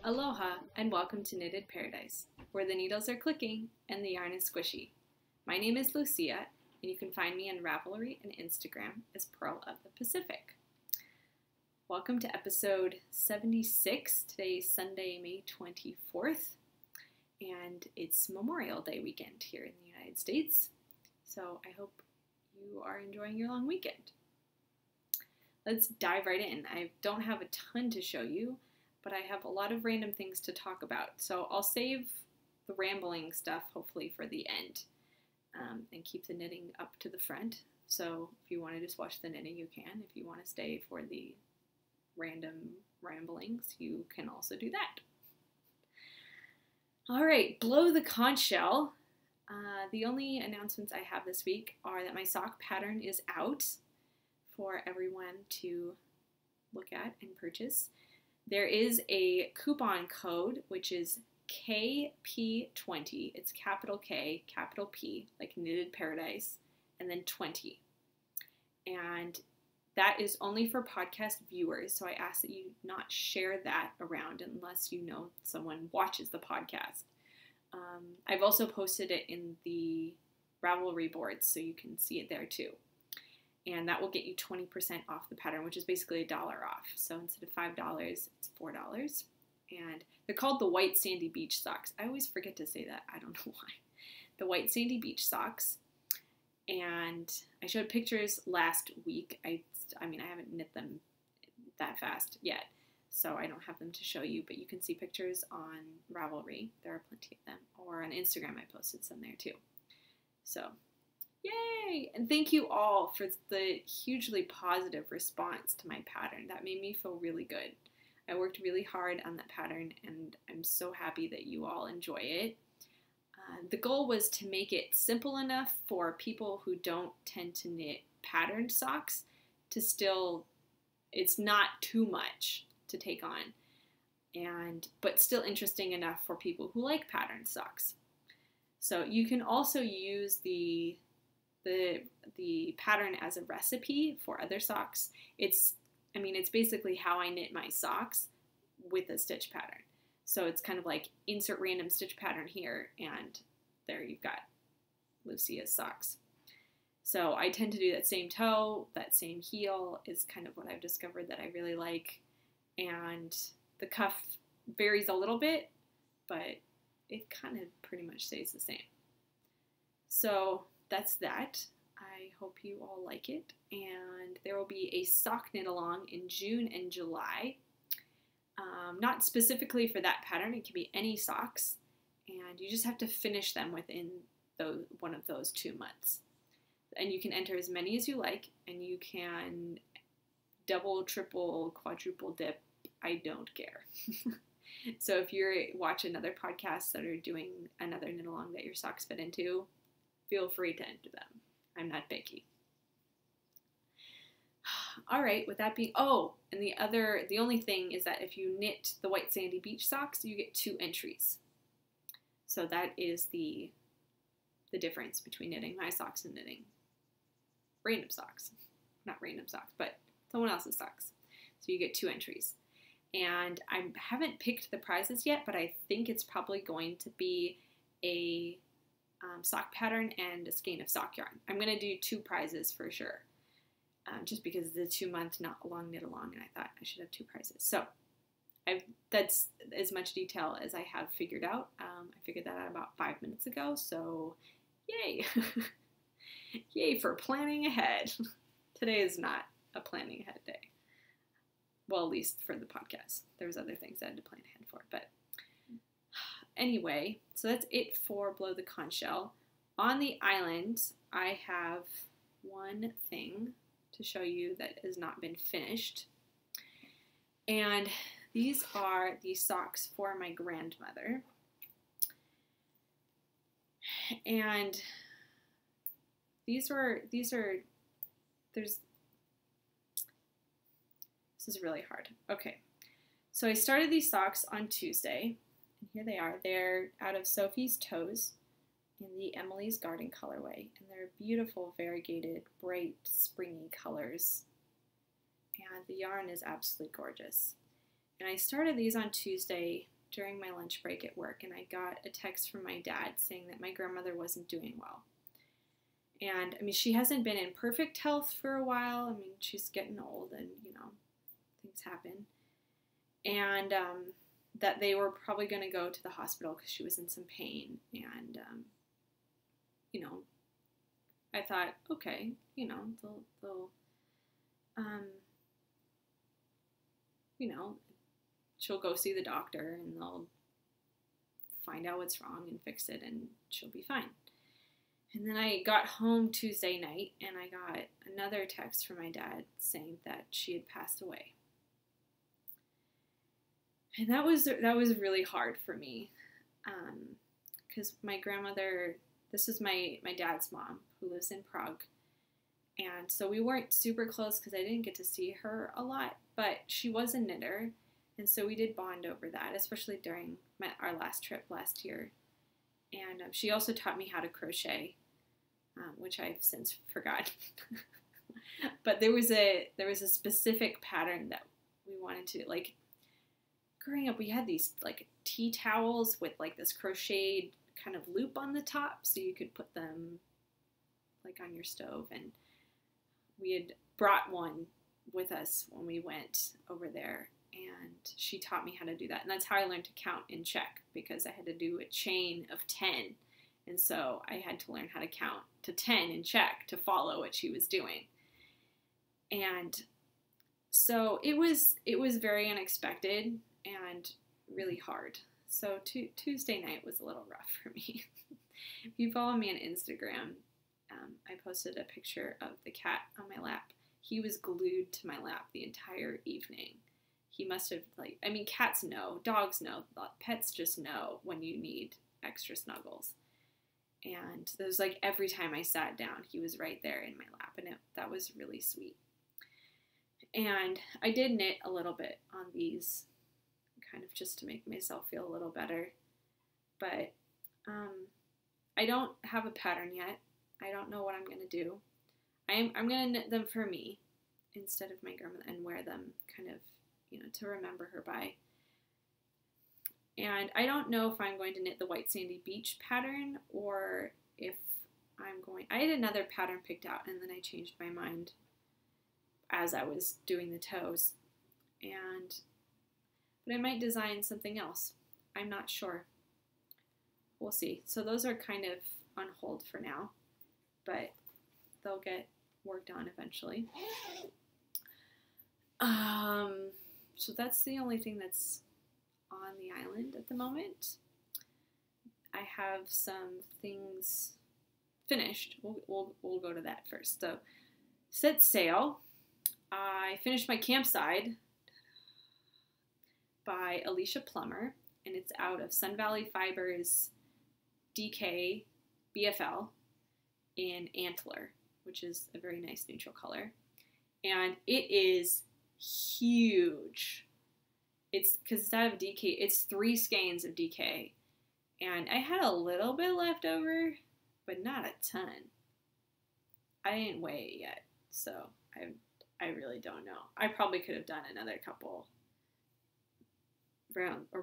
Aloha and welcome to Knitted Paradise, where the needles are clicking and the yarn is squishy. My name is Lucia, and you can find me on Ravelry and Instagram as Pearl of the Pacific. Welcome to episode 76. Today is Sunday, May 24th, and it's Memorial Day weekend here in the United States. So I hope you are enjoying your long weekend. Let's dive right in. I don't have a ton to show you, but I have a lot of random things to talk about. So I'll save the rambling stuff hopefully for the end and keep the knitting up to the front. So if you want to just watch the knitting, you can. If you want to stay for the random ramblings, you can also do that. All right, blow the conch shell. The only announcements I have this week are that my sock pattern is out for everyone to look at and purchase. There is a coupon code, which is KP20. It's capital K, capital P, like Knitted Paradise, and then 20. And that is only for podcast viewers, so I ask that you not share that around unless you know someone watches the podcast. I've also posted it in the Ravelry boards, so you can see it there too. And that will get you 20% off the pattern, which is basically $1 off. So instead of $5, it's $4. And they're called the White Sandy Beach Socks. I always forget to say that. I don't know why. The White Sandy Beach Socks. And I showed pictures last week. I haven't knit them that fast yet, so I don't have them to show you, but you can see pictures on Ravelry. There are plenty of them. Or on Instagram, I posted some there too. So yay! And thank you all for the hugely positive response to my pattern. That made me feel really good. I worked really hard on that pattern, and I'm so happy that you all enjoy it. The goal was to make it simple enough for people who don't tend to knit patterned socks to still, it's not too much to take on, but still interesting enough for people who like patterned socks. So you can also use the pattern as a recipe for other socks. It's basically how I knit my socks with a stitch pattern. So it's kind of like insert random stitch pattern here, and there you've got Lucia's socks. So I tend to do that same toe, that same heel is kind of what I've discovered that I really like. And the cuff varies a little bit, but it kind of pretty much stays the same. So that's that. I hope you all like it. And there will be a sock knit along in June and July. Not specifically for that pattern, it can be any socks, and you just have to finish them within one of those 2 months. And you can enter as many as you like, and you can double, triple, quadruple dip. I don't care. So if you're watching other podcasts that are doing another knit along that your socks fit into, feel free to enter them. I'm not picky. All right, with that being, and the only thing is that if you knit the White Sandy Beach socks, you get 2 entries. So that is the difference between knitting my socks and knitting random socks. Not random socks, but someone else's socks. So you get 2 entries. And I haven't picked the prizes yet, but I think it's probably going to be a sock pattern and a skein of sock yarn. I'm going to do 2 prizes for sure. Just because the 2-month not long knit along, and I thought I should have 2 prizes. So that's as much detail as I have figured out. I figured that out about 5 minutes ago, so yay! Yay for planning ahead. Today is not a planning ahead day. Well, at least for the podcast. There was other things I had to plan ahead for, but anyway, so that's it for Blow the Conch Shell. On the island, I have one thing to show you that has not been finished. And these are the socks for my grandmother. And this is really hard. Okay, so I started these socks on Tuesday, and here they are. They're out of Sophie's Toes in the Emily's Garden colorway, and they're beautiful, variegated, bright, springy colors, and the yarn is absolutely gorgeous. And I started these on Tuesday during my lunch break at work, and I got a text from my dad saying that my grandmother wasn't doing well. And, I mean, she hasn't been in perfect health for a while. I mean, she's getting old and, you know, things happen. And that they were probably going to go to the hospital because she was in some pain. And, you know, I thought, okay, you know, they'll you know, she'll go see the doctor and they'll find out what's wrong and fix it and she'll be fine. And then I got home Tuesday night and I got another text from my dad saying that she had passed away. And that was really hard for me, because my grandmother, this is my dad's mom who lives in Prague, and so we weren't super close because I didn't get to see her a lot, but she was a knitter, and so we did bond over that, especially during our last trip last year. And she also taught me how to crochet, which I've since forgotten. But there was a specific pattern that we wanted to, like, growing up, we had these like tea towels with like this crocheted kind of loop on the top so you could put them like on your stove, and we had brought one with us when we went over there, and she taught me how to do that. And that's how I learned to count in Czech, because I had to do a chain of 10, and so I had to learn how to count to 10 in Czech to follow what she was doing. And so it was very unexpected and really hard. So Tuesday night was a little rough for me. If you follow me on Instagram, I posted a picture of the cat on my lap. He was glued to my lap the entire evening. He must have, like, I mean, cats know, dogs know, pets just know when you need extra snuggles. And there's like every time I sat down, he was right there in my lap, and that was really sweet. And I did knit a little bit on these, kind of just to make myself feel a little better. But I don't have a pattern yet. I don't know what I'm going to do. I'm going to knit them for me instead of my grandmother, and wear them kind of, you know, to remember her by. And I don't know if I'm going to knit the White Sandy Beach pattern, or if I had another pattern picked out and then I changed my mind as I was doing the toes. But I might design something else. I'm not sure. We'll see. So those are kind of on hold for now, but they'll get worked on eventually. So that's the only thing that's on the island at the moment. I have some things finished. We'll go to that first. So, set sail. I finished my Campside by Alicia Plummer, and it's out of Sun Valley Fibers DK BFL in Antler, which is a very nice neutral color. And it is huge. It's because it's out of DK. It's 3 skeins of DK, and I had a little bit left over, but not a ton. I didn't weigh it yet, so I really don't know. I probably could have done another couple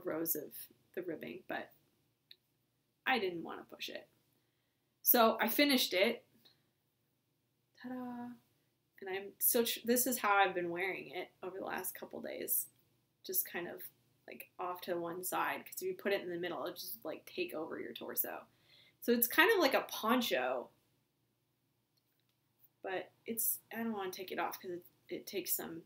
rows of the ribbing, but I didn't want to push it. So I finished it. Ta-da! And I'm still, this is how I've been wearing it over the last couple days. Just kind of like off to one side, because if you put it in the middle, it'll just like take over your torso. So it's kind of like a poncho, but I don't want to take it off because it takes some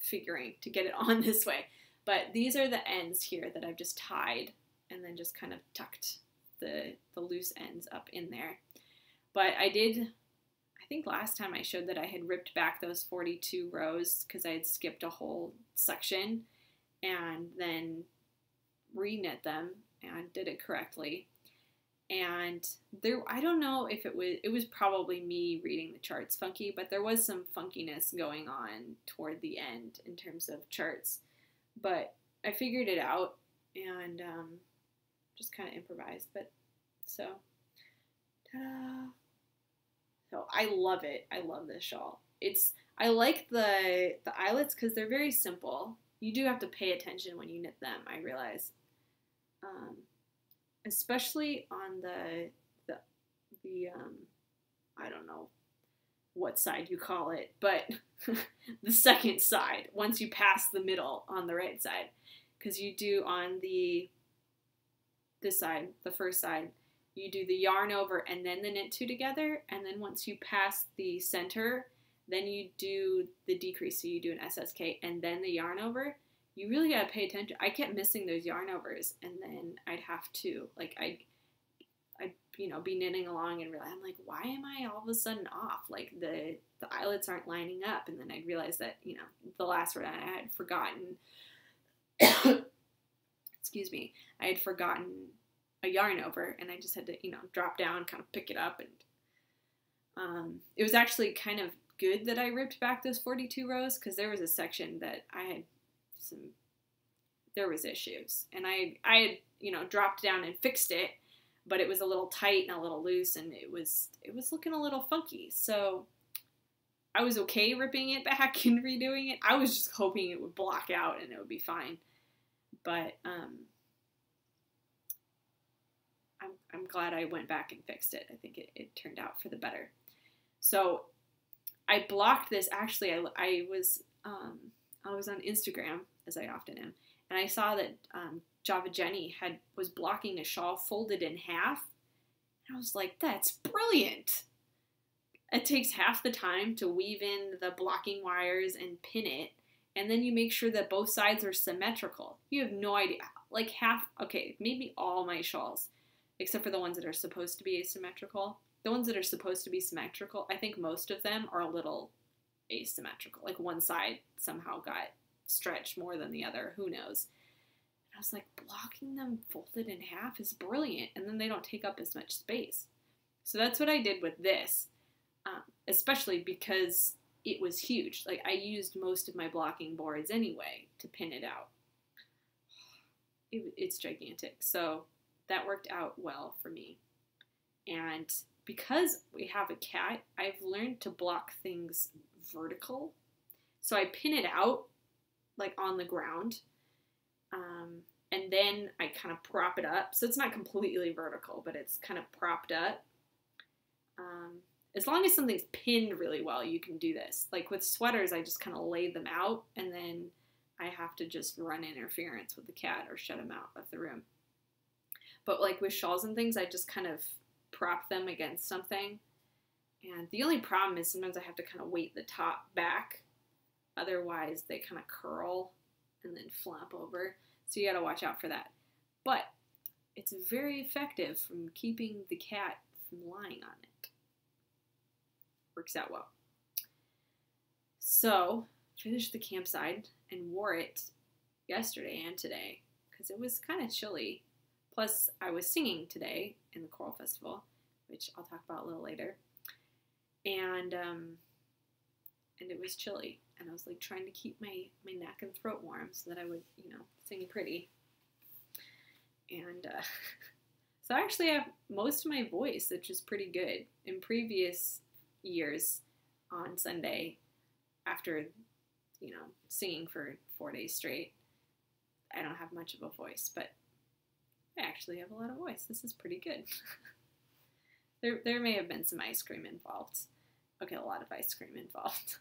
figuring to get it on this way. But these are the ends here that I've just tied and then just kind of tucked the loose ends up in there. But I think last time I showed that I had ripped back those 42 rows because I had skipped a whole section, and then re-knit them and did it correctly. And I don't know if it was probably me reading the charts funky, but there was some funkiness going on toward the end in terms of charts. But I figured it out and just kind of improvised. But so, ta-da! So I love it. I love this shawl. I like the eyelets because they're very simple. You do have to pay attention when you knit them, I realize. especially on the I don't know what side you call it, but the second side, once you pass the middle on the right side, because you do on this side, the first side, you do the yarn over and then the knit two together, and then once you pass the center, then you do the decrease, so you do an SSK and then the yarn over. You really gotta pay attention. I kept missing those yarn overs, and then I'd have to, like, I'd be knitting along and realize, I'm like, why am I all of a sudden off? Like, the eyelets aren't lining up, and then I'd realize that, the last round I had forgotten, excuse me, I had forgotten a yarn over, and I just had to, drop down, kind of pick it up, and it was actually kind of good that I ripped back those 42 rows, because there was a section that there was issues, and I had, dropped down and fixed it, but it was a little tight and a little loose, and it was looking a little funky, so I was okay ripping it back and redoing it. I was just hoping it would block out and it would be fine, but I'm glad I went back and fixed it. I think it turned out for the better. So I blocked this. Actually, I was on Instagram, as I often am, and I saw that Java Jenny was blocking a shawl folded in half. And I was like, that's brilliant. It takes half the time to weave in the blocking wires and pin it, and then you make sure that both sides are symmetrical. You have no idea. Like maybe all my shawls, except for the ones that are supposed to be asymmetrical. The ones that are supposed to be symmetrical, I think most of them are a little asymmetrical. Like one side somehow got stretched more than the other. Who knows? I was like, blocking them folded in half is brilliant, and then they don't take up as much space. So that's what I did with this, especially because it was huge. Like, I used most of my blocking boards anyway to pin it out. It's gigantic. So that worked out well for me. And because we have a cat, I've learned to block things vertical. So I pin it out, like, on the ground. And then I kind of prop it up. So it's not completely vertical, but it's kind of propped up. As long as something's pinned really well, you can do this. Like with sweaters, I just kind of lay them out, and then I have to just run interference with the cat or shut him out of the room. But like with shawls and things, I just kind of prop them against something. And the only problem is sometimes I have to kind of weight the top back. Otherwise, they kind of curl and then flop over. So you got to watch out for that. But it's very effective from keeping the cat from lying on it. Works out well. So, finished the Campside and wore it yesterday and today because it was kind of chilly. Plus, I was singing today in the Choral Festival, which I'll talk about a little later. And it was chilly. And I was like trying to keep my neck and throat warm so that I would, sing pretty. And so I actually have most of my voice, which is pretty good. In previous years on Sunday, after, singing for 4 days straight, I don't have much of a voice, but I actually have a lot of voice. This is pretty good. There may have been some ice cream involved. Okay, a lot of ice cream involved.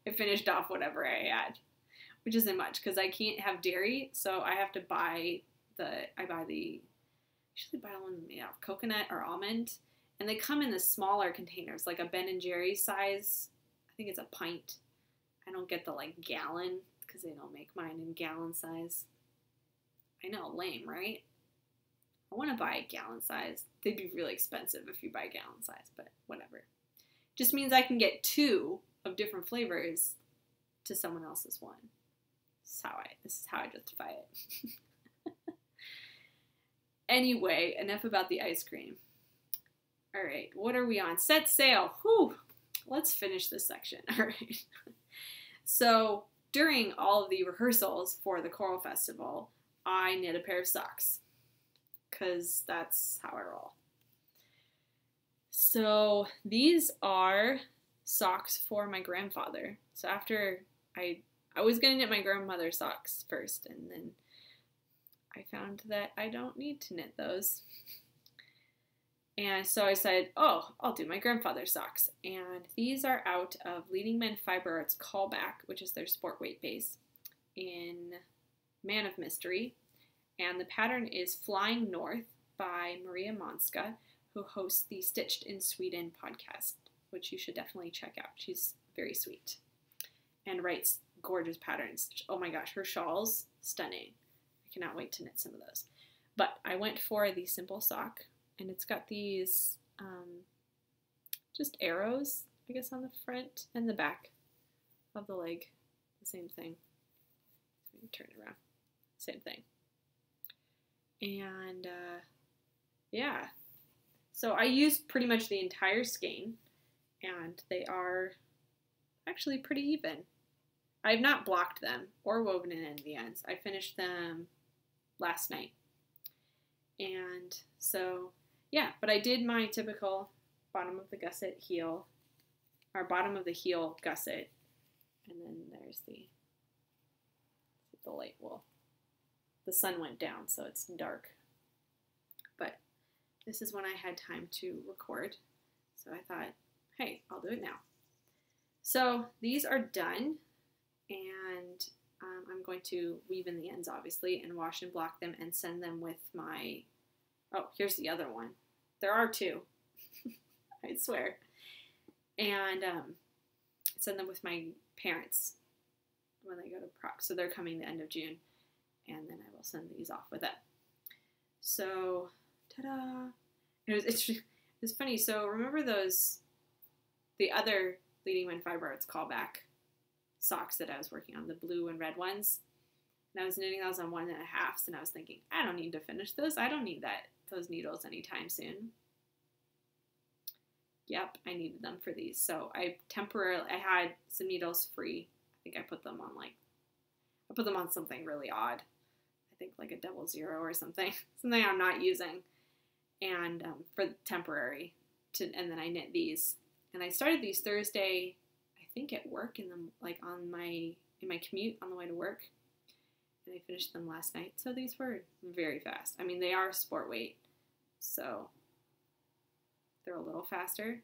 I finished off whatever I had, which isn't much because I can't have dairy, so I have to usually buy one made out of coconut or almond, and they come in the smaller containers, like a Ben & Jerry's size. I think it's a pint. I don't get the gallon because they don't make mine in gallon size. I know, lame, right? I want to buy a gallon size. They'd be really expensive if you buy gallon size, but whatever. Just means I can get 2 of different flavors to someone else's one. This is how I justify it. Anyway, enough about the ice cream. All right, what are we on? Set sail. Whew. Let's finish this section. All right. So during all of the rehearsals for the Choral Festival, I knit a pair of socks because that's how I roll. So these are socks for my grandfather. So after I was going to knit my grandmother's socks first, and then I found that I don't need to knit those. And so I said, oh, I'll do my grandfather's socks. And these are out of Leading Men Fiber Arts Callback, which is their sport weight base, in Man of Mystery. And the pattern is Flying North by Maria Montzka, who hosts the Stitched in Sweden podcast, which you should definitely check out. She's very sweet and writes gorgeous patterns. Oh my gosh, her shawls, stunning. I cannot wait to knit some of those. But I went for the simple sock, and it's got these just arrows, I guess, on the front and the back of the leg. The same thing. Let me turn it around. Same thing. And yeah, so I used pretty much the entire skein, and they are actually pretty even. I've not blocked them or woven in any of the ends. I finished them last night. And so, yeah, but I did my typical bottom of the gusset heel, or bottom of the heel gusset, and then there's the light wool. The sun went down, so it's dark. But this is when I had time to record, so I thought, hey, I'll do it now. So these are done, and I'm going to weave in the ends, obviously, and wash and block them and send them with my, oh, here's the other one. There are two, I swear. And send them with my parents when they go to Prague. So they're coming the end of June, and then I will send these off with them. So, ta-da! It was funny. So remember the other Leading Men Fiber Arts Callback socks that I was working on, the blue and red ones? And I was knitting those on 1.5s, and I was thinking, I don't need to finish those. I don't need those needles anytime soon. Yep, I needed them for these. So I had some needles free. I think I put them on something really odd. I think like a 00 or something. Something I'm not using. And for temporary. And then I knit these. And I started these Thursday, I think at work, in my commute on the way to work. And I finished them last night. So these were very fast. I mean, they are sport weight, so they're a little faster.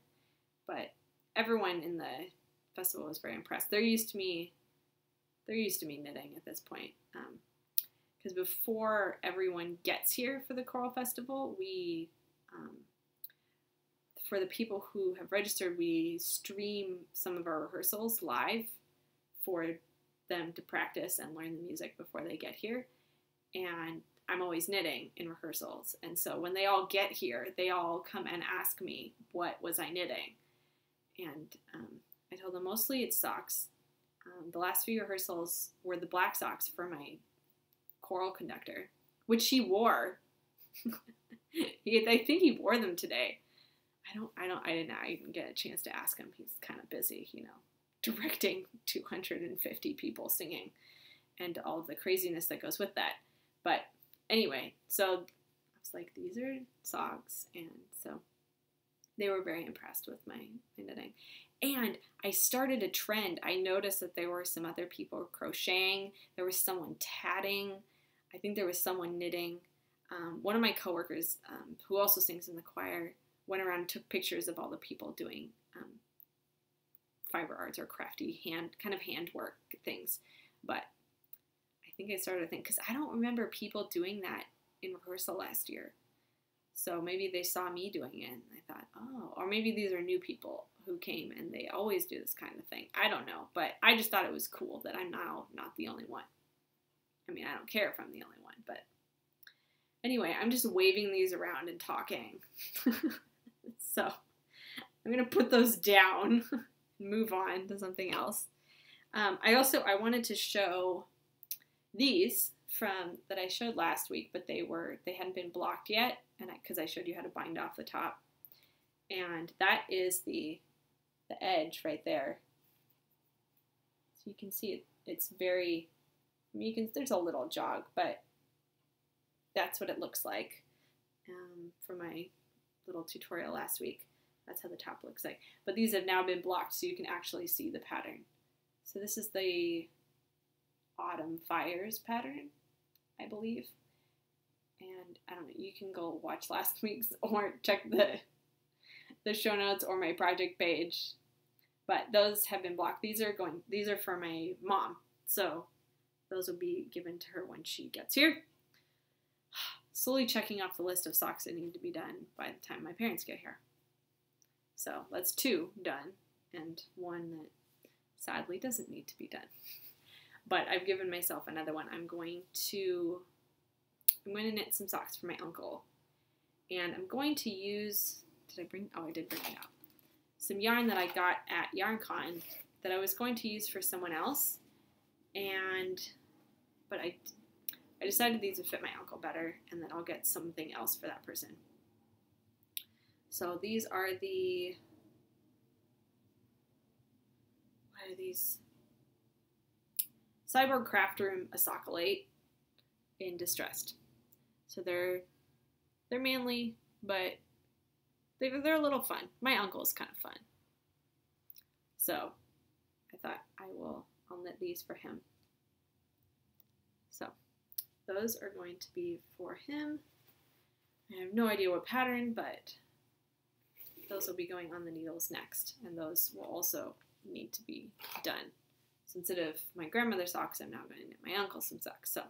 But everyone in the festival was very impressed. They're used to me knitting at this point. Because before everyone gets here for the Choral Festival, we for the people who have registered, we stream some of our rehearsals live for them to practice and learn the music before they get here. And I'm always knitting in rehearsals. And so when they all get here, they all come and ask me, what was I knitting? And I told them mostly it's socks. The last few rehearsals were the black socks for my choral conductor, which he wore. I think he wore them today. I didn't even get a chance to ask him. He's kind of busy, directing 250 people singing and all of the craziness that goes with that. But anyway, so I was like, these are socks. And so they were very impressed with my knitting. And I started a trend. I noticed that there were some other people crocheting. There was someone tatting. I think there was someone knitting. One of my coworkers, who also sings in the choir, went around and took pictures of all the people doing fiber arts or crafty handwork things. But I think I started to think, because I don't remember people doing that in rehearsal last year. So maybe they saw me doing it and I thought, oh, or maybe these are new people who came and they always do this kind of thing. I don't know, but I just thought it was cool that I'm now not the only one. I mean, I don't care if I'm the only one, but anyway, I'm just waving these around and talking. So I'm going to put those down and move on to something else. I wanted to show these that I showed last week, but they hadn't been blocked yet, and because I showed you how to bind off the top. And that is the edge right there. So you can see it's very, there's a little jog, but that's what it looks like for my little tutorial last week. That's how the top looks like. But these have now been blocked, so you can actually see the pattern. So this is the Autumn Fires pattern, I believe. And I don't know, you can go watch last week's or check the show notes or my project page. But those have been blocked. These are for my mom. So those will be given to her when she gets here. Slowly checking off the list of socks that need to be done by the time my parents get here. So that's 2 done, and 1 that sadly doesn't need to be done. But I've given myself another one. I'm going to knit some socks for my uncle. And I'm going to use, I did bring it out. Some yarn that I got at YarnCon that I was going to use for someone else. But I decided these would fit my uncle better, and then I'll get something else for that person. So these are what are these? Cyborg Craft Room Asocolate in Distressed. So they're manly, but they're a little fun. My uncle's kind of fun. So I thought I'll knit these for him. So those are going to be for him. I have no idea what pattern, but those will be going on the needles next, and those will also need to be done. So instead of my grandmother's socks, I'm now going to knit my uncle some socks. So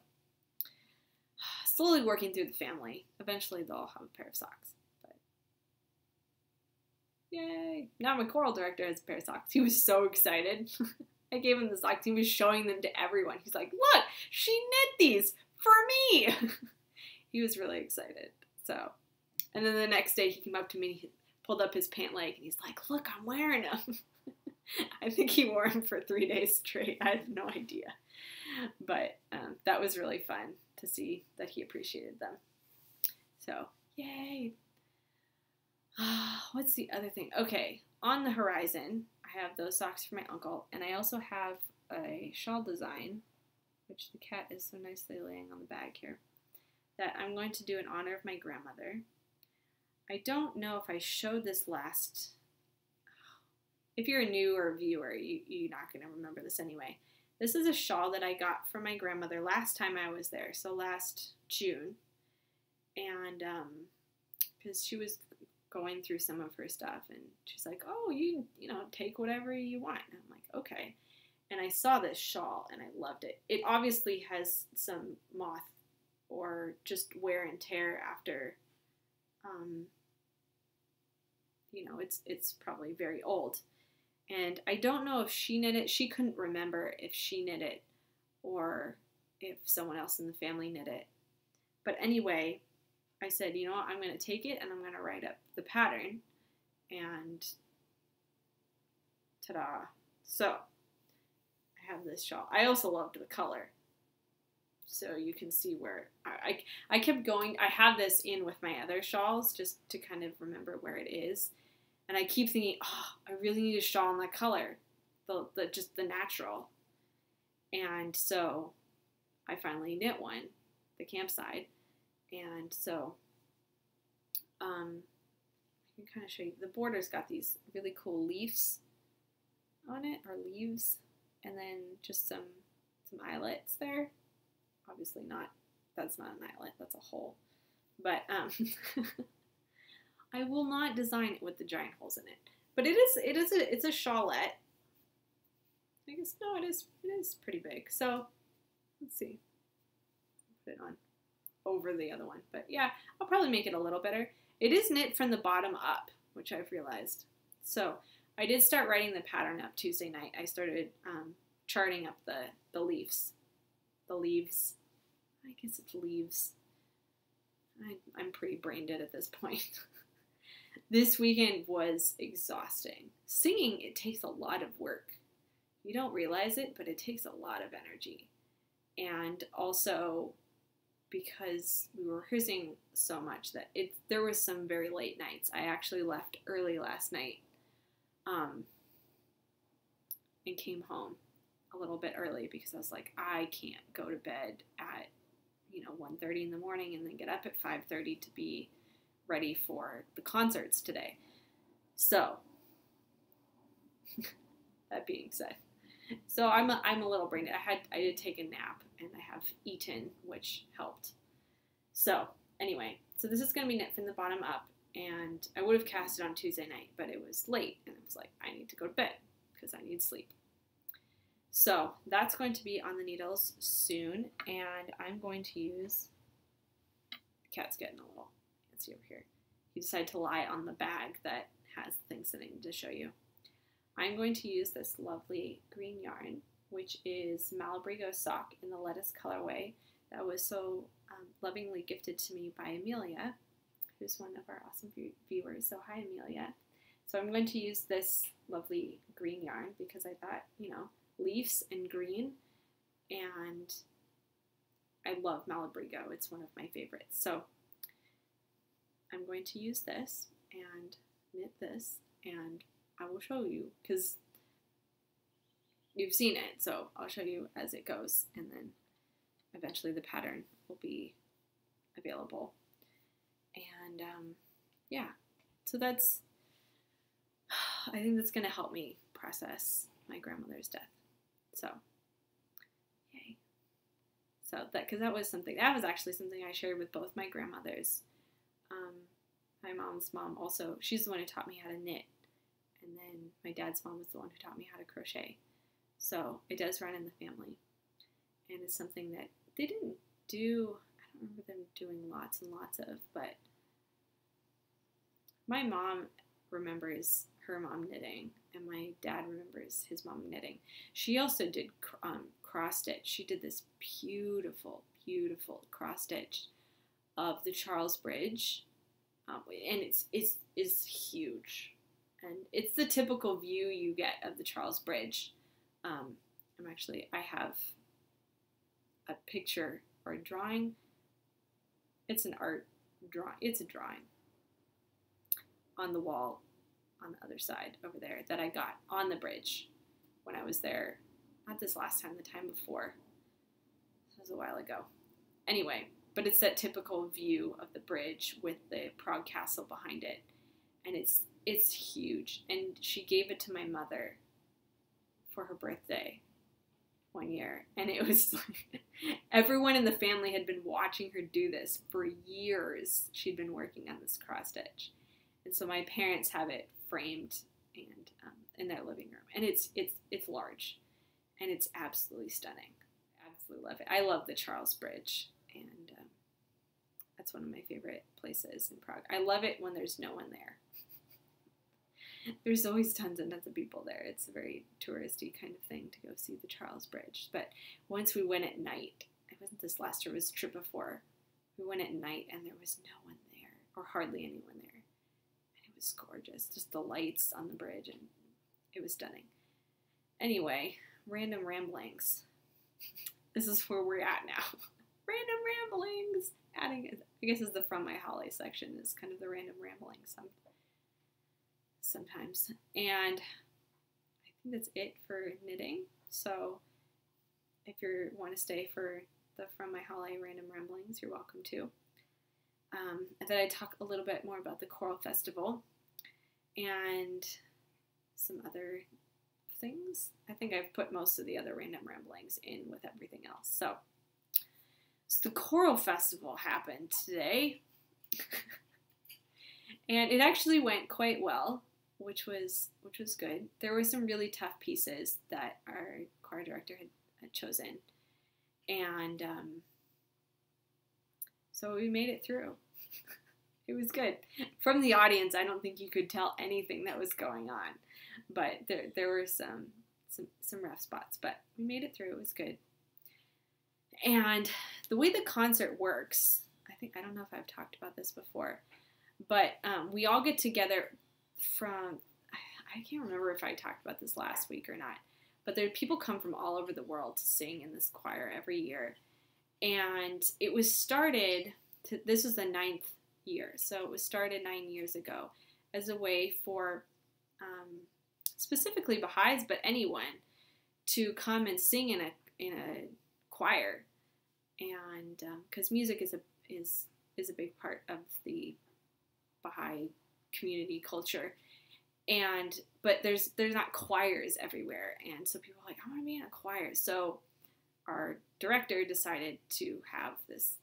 slowly working through the family. Eventually they'll all have a pair of socks. But yay! Now my choral director has a pair of socks. He was so excited. I gave him the socks. He was showing them to everyone. He's like, look, she knit these for me. He was really excited. So, and then the next day he came up to me, he pulled up his pant leg, and he's like, look, I'm wearing them. I think he wore them for 3 days straight. I have no idea. But that was really fun to see that he appreciated them. So, yay. What's the other thing? Okay, on the horizon, I have those socks for my uncle, and I also have a shawl design, which the cat is so nicely laying on the bag here, that I'm going to do in honor of my grandmother. I don't know if I showed this last. If you're a newer viewer, you're not going to remember this anyway. This is a shawl that I got from my grandmother last time I was there, so last June. And because she was going through some of her stuff, and she's like, oh, you know, take whatever you want. And I'm like, okay. And I saw this shawl, and I loved it. It obviously has some moth or just wear and tear after, you know, it's probably very old. And I don't know if she knit it. She couldn't remember if she knit it or if someone else in the family knit it. But anyway, I said, you know what, I'm going to take it and I'm going to write up the pattern. And ta-da. So I have this shawl. I also loved the color. So you can see where I kept going. I have this in with my other shawls just to kind of remember where it is. And I keep thinking, oh, I really need a shawl in that color, just the natural. And so I finally knit one, the Campside. And so I can kind of show you. The border's got these really cool leaves on it, or leaves, and then just some eyelets there. Obviously not, that's not an eyelet, that's a hole. But I will not design it with the giant holes in it. But it's a shawlette. I guess, no, it is pretty big. So, let's see. Put it on over the other one. But yeah, I'll probably make it a little better. It is knit from the bottom up, which I've realized. So, I did start writing the pattern up Tuesday night. I started charting up the leaves. The leaves. I guess it's leaves. I'm pretty brain dead at this point. This weekend was exhausting. Singing, it takes a lot of work. You don't realize it, but it takes a lot of energy. And also because we were rehearsing so much that there was some very late nights. I actually left early last night and came home a little bit early because I was like, I can't go to bed at 1:30 in the morning and then get up at 5:30 to be ready for the concerts today. So, that being said, so I'm a little brain dead. I did take a nap and I have eaten, which helped. So Anyway, so this is going to be knit from the bottom up, and I would have cast it on Tuesday night, but it was late, and I was like, I need to go to bed because I need sleep. So that's going to be on the needles soon, and I'm going to use, the cat's getting a little fancy over here. He decided to lie on the bag that has things that I need to show you. I'm going to use this lovely green yarn, which is Malabrigo sock in the lettuce colorway that was so lovingly gifted to me by Amelia, who's one of our awesome viewers. So hi, Amelia. So I'm going to use this lovely green yarn because I thought, you know, leaves and green, and I love Malabrigo. It's one of my favorites. So I'm going to use this and knit this, and I will show you because you've seen it. So I'll show you as it goes, and then eventually the pattern will be available. And yeah, so that's, I think that's going to help me process my grandmother's death. So, yay. So because that was actually something I shared with both my grandmothers. My mom's mom also, she's the one who taught me how to knit. And then my dad's mom was the one who taught me how to crochet. So it does run in the family. And it's something that they didn't do, I don't remember them doing lots and lots of, but my mom remembers her mom knitting, and my dad remembers his mom knitting. She also did cross stitch. She did this beautiful, beautiful cross stitch of the Charles Bridge, and it's huge, and it's the typical view you get of the Charles Bridge. I have a picture or a drawing. It's an art drawing. It's a drawing on the wall on the other side over there that I got on the bridge when I was there. Not this last time, the time before. This was a while ago. Anyway, but it's that typical view of the bridge with the Prague Castle behind it. And it's huge. And she gave it to my mother for her birthday one year. And it was like, everyone in the family had been watching her do this for years. She'd been working on this cross stitch. And so my parents have it framed and in their living room. And it's large. And it's absolutely stunning. Absolutely love it. I love the Charles Bridge. And that's one of my favorite places in Prague. I love it when there's no one there. There's always tons and tons of people there. It's a very touristy kind of thing to go see the Charles Bridge. But once we went at night, it wasn't this last year, it was the trip before, we went at night and there was no one there, or hardly anyone there. And it was gorgeous, just the lights on the bridge, and it was stunning. Anyway, random ramblings. This is where we're at now. Random ramblings. Adding, I guess, is the From My Holly section is kind of the random ramblings sometimes. And I think that's it for knitting. So if you want to stay for the From My Holly random ramblings, you're welcome to. And then I talk a little bit more about the Choral Festival and some other things. I think I've put most of the other random ramblings in with everything else. So the Choral Festival happened today. And it actually went quite well, which was good. There were some really tough pieces that our choir director had chosen. And so we made it through. It was good. From the audience, I don't think you could tell anything that was going on. But there were some rough spots. But we made it through. It was good. And the way the concert works, I don't know if I've talked about this before, but we all get together from, I can't remember if I talked about this last week or not, but people come from all over the world to sing in this choir every year. And it was started, this was the 9th year, so it was started 9 years ago as a way for specifically Baha'is, but anyone, to come and sing in a choir. And because music is a big part of the Baha'i community culture, but there's not choirs everywhere, and so people are like, I want to be in a choir. So our director decided to have this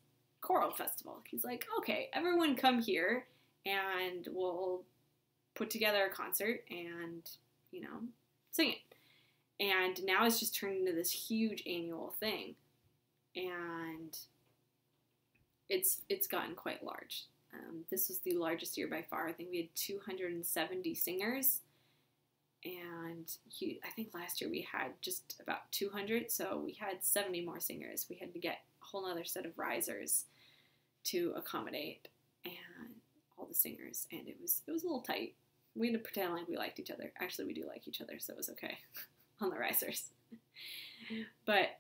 Choral Festival. He's like, okay, everyone come here and we'll put together a concert and, you know, sing it. And now it's just turned into this huge annual thing. And it's gotten quite large. This was the largest year by far. I think we had 270 singers. And I think last year we had just about 200, so we had 70 more singers. We had to get a whole other set of risers to accommodate and all the singers, and it was a little tight. We had to pretend like we liked each other. Actually, we do like each other, so it was okay on the risers. But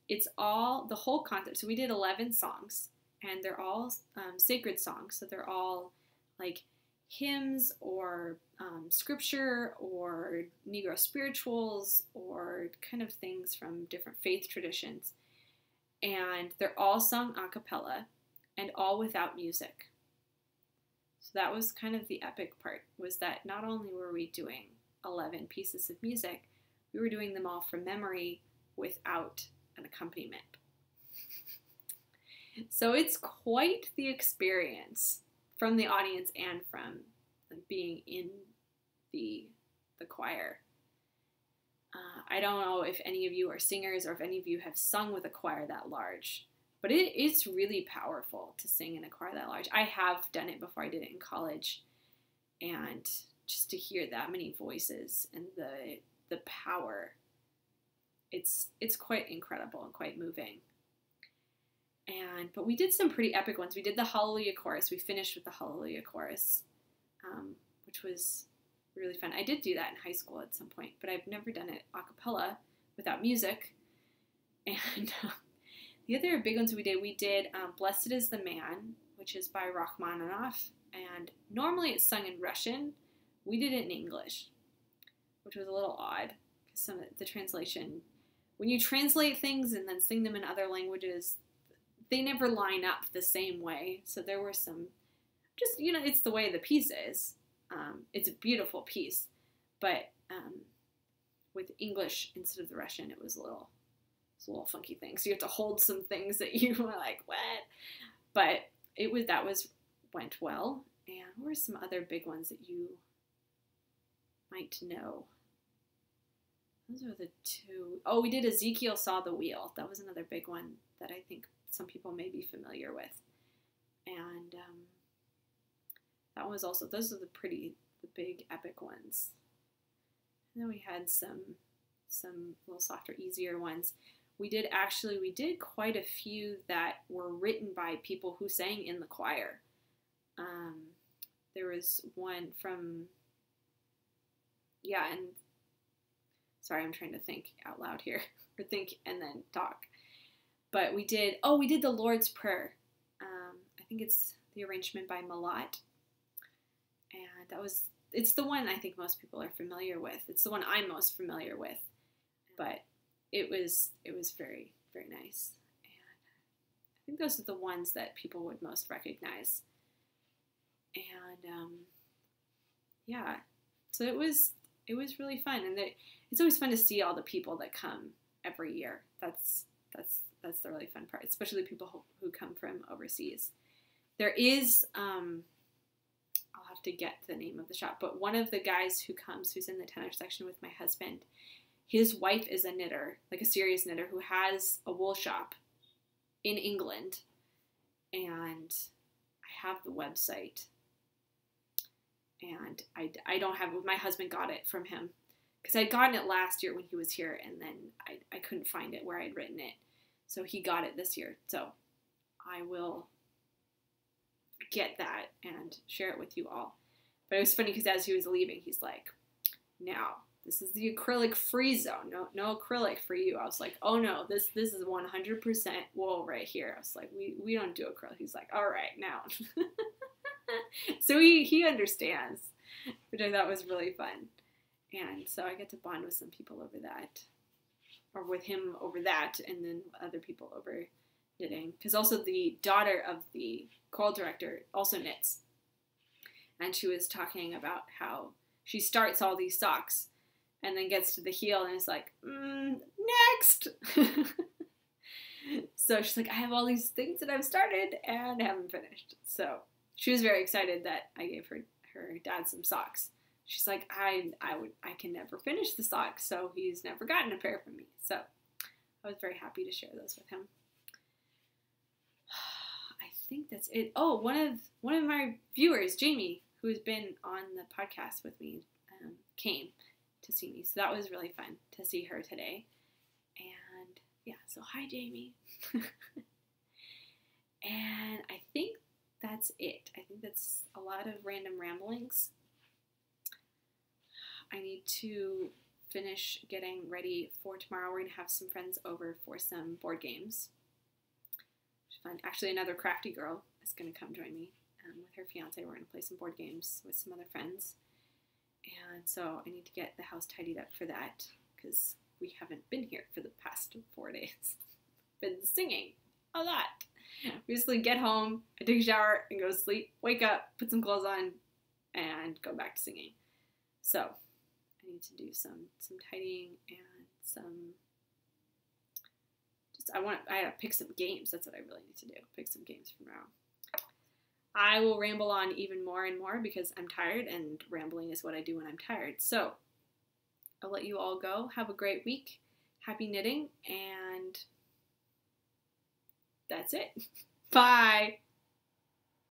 it's all, the whole concert, so we did 11 songs, and they're all sacred songs, so they're all like hymns or scripture or Negro spirituals or kind of things from different faith traditions. And they're all sung a cappella and all without music. So that was kind of the epic part, was that not only were we doing 11 pieces of music, we were doing them all from memory without an accompaniment. So it's quite the experience from the audience and from being in the choir. I don't know if any of you are singers or if any of you have sung with a choir that large, but it's really powerful to sing in a choir that large. I have done it before. I did it in college, and just to hear that many voices and the power, it's quite incredible and quite moving. But we did some pretty epic ones. We did the Hallelujah chorus. We finished with the Hallelujah chorus, which was really fun. I did do that in high school at some point, but I've never done it a cappella without music. And the other big ones we did Blessed is the Man, which is by Rachmaninoff. And normally it's sung in Russian. We did it in English, which was a little odd, because some of the translation, when you translate things and then sing them in other languages, they never line up the same way. So there were some, just, you know, it's the way the piece is. It's a beautiful piece, but with English instead of the Russian, it was a little funky thing. So you have to hold some things that you were like, what? But went well. And what were some other big ones that you might know? Those are the two. Oh, we did Ezekiel Saw the Wheel. That was another big one that I think some people may be familiar with. And that was also, those are the big epic ones. And then we had some little softer, easier ones. We did quite a few that were written by people who sang in the choir. There was one from, and sorry, I'm trying to think out loud here, or think and then talk. But we did the Lord's Prayer. I think it's the arrangement by Malat. And it's the one I think most people are familiar with. It's the one I'm most familiar with. But it was very, very nice. And I think those are the ones that people would most recognize. And so it was really fun. And it's always fun to see all the people that come every year. That's the really fun part, especially the people who come from overseas. There is, I'll have to get the name of the shop, but one of the guys who's in the tenor section with my husband, his wife is a knitter, like a serious knitter, who has a wool shop in England. And I have the website. And I don't have it. My husband got it from him, because I'd gotten it last year when he was here, and then I couldn't find it where I'd written it. So he got it this year. So I will get that and share it with you all. But it was funny because as he was leaving, he's like, now, this is the acrylic free zone. No acrylic for you. I was like, oh no, this is 100% wool right here. I was like, we don't do acrylic. He's like, all right, now. So he understands, which I thought was really fun. And so I get to bond with some people over that, or with him over that, and then other people over knitting. Because also the daughter of the choral director also knits. And she was talking about how she starts all these socks and then gets to the heel and is like, next! So she's like, I have all these things that I've started and haven't finished. So she was very excited that I gave her dad some socks. She's like, I can never finish the socks, so he's never gotten a pair from me. So I was very happy to share those with him. I think that's it. Oh, one of my viewers, Jamie, who has been on the podcast with me, came to see me. So that was really fun to see her today. And yeah, so hi, Jamie. And I think that's it. I think that's a lot of random ramblings. I need to finish getting ready for tomorrow. We're going to have some friends over for some board games. Fun. Actually, another crafty girl is going to come join me with her fiance. We're going to play some board games with some other friends. And so I need to get the house tidied up for that because we haven't been here for the past 4 days. Been singing a lot. Basically get home, I take a shower and go to sleep, wake up, put some clothes on, and go back to singing. So I need to do some tidying and some, I gotta pick some games. That's what I really need to do. Pick some games from now. I will ramble on even more and more because I'm tired, and rambling is what I do when I'm tired. So I'll let you all go. Have a great week. Happy knitting, and that's it. Bye.